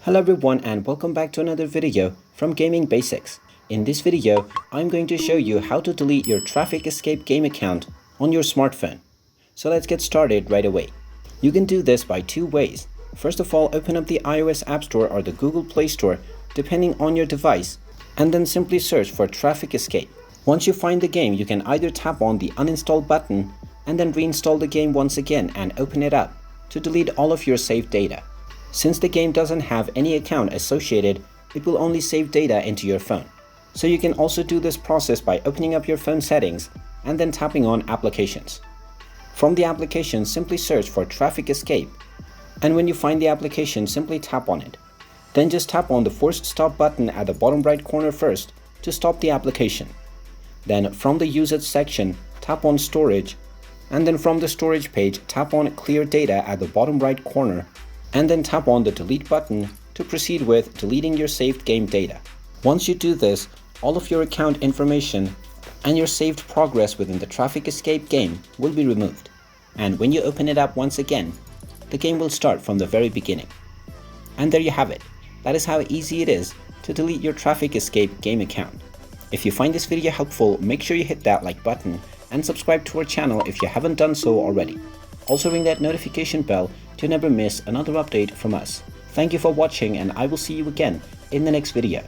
Hello everyone and welcome back to another video from Gaming Basics. In this video, I'm going to show you how to delete your Traffic Escape game account on your smartphone. So let's get started right away. You can do this by two ways. First of all, open up the iOS App Store or the Google Play Store depending on your device, and then simply search for Traffic Escape. Once you find the game, you can either tap on the uninstall button and then reinstall the game once again and open it up to delete all of your saved data. Since the game doesn't have any account associated, it will only save data into your phone. So you can also do this process by opening up your phone settings and then tapping on Applications. From the application, simply search for Traffic Escape, and when you find the application, simply tap on it. Then just tap on the forced stop button at the bottom right corner first to stop the application. Then from the Usage section, tap on Storage, and then from the storage page, tap on Clear Data at the bottom right corner, and then tap on the Delete button to proceed with deleting your saved game data. Once you do this, all of your account information and your saved progress within the Traffic Escape game will be removed. And when you open it up once again, the game will start from the very beginning. And there you have it. That is how easy it is to delete your Traffic Escape game account. If you find this video helpful, make sure you hit that like button and subscribe to our channel if you haven't done so already. Also ring that notification bell to never miss another update from us. Thank you for watching, and I will see you again in the next video.